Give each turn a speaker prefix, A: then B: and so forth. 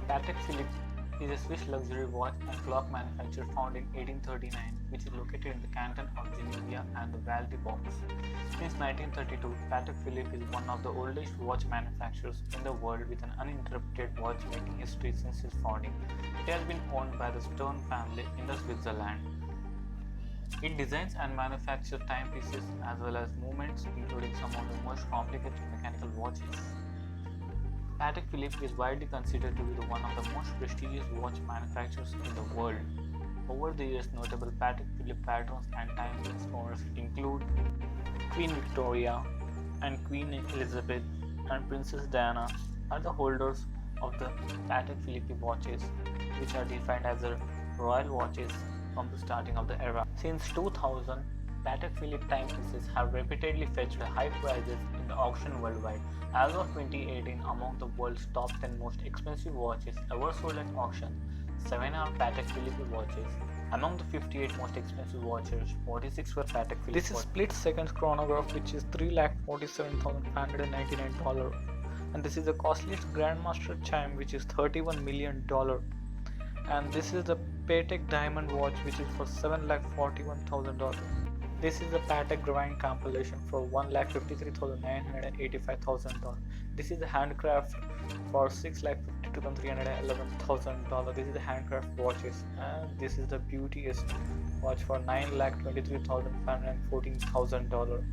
A: Patek Philippe is a Swiss luxury watch and clock manufacturer founded in 1839, which is located in the canton of Geneva and the Val d'Europe. Since 1932, Patek Philippe is one of the oldest watch manufacturers in the world with an uninterrupted watchmaking history since its founding. It has been owned by the Stone family in the Switzerland. It designs and manufactures timepieces as well as movements, including some of the most complicated mechanical watches. Patek Philippe is widely considered to be one of the most prestigious watch manufacturers in the world. Over the years, notable Patek Philippe patrons and timepiece owners include Queen Victoria and Queen Elizabeth and Princess Diana are the holders of the Patek Philippe watches, which are defined as the royal watches from the starting of the era. Since 2000, Patek Philippe timepieces have repeatedly fetched high prices in the auction worldwide. As of 2018, among the world's top 10 most expensive watches ever sold at auction, 7 are Patek Philippe watches. Among the 58 most expensive watches, 46 were Patek Philippe. This is split second chronograph, which is $347,599, and this is the Costliest Grandmaster Chime, which is $31 million. And this is the Patek Diamond watch, which is for $741,000. This is the Patek Grind compilation for $1,53,985,000. This is the handcraft for $6,52,311,000. This is the handcraft watches, and this is the beautiest watch for $9,23,514,000.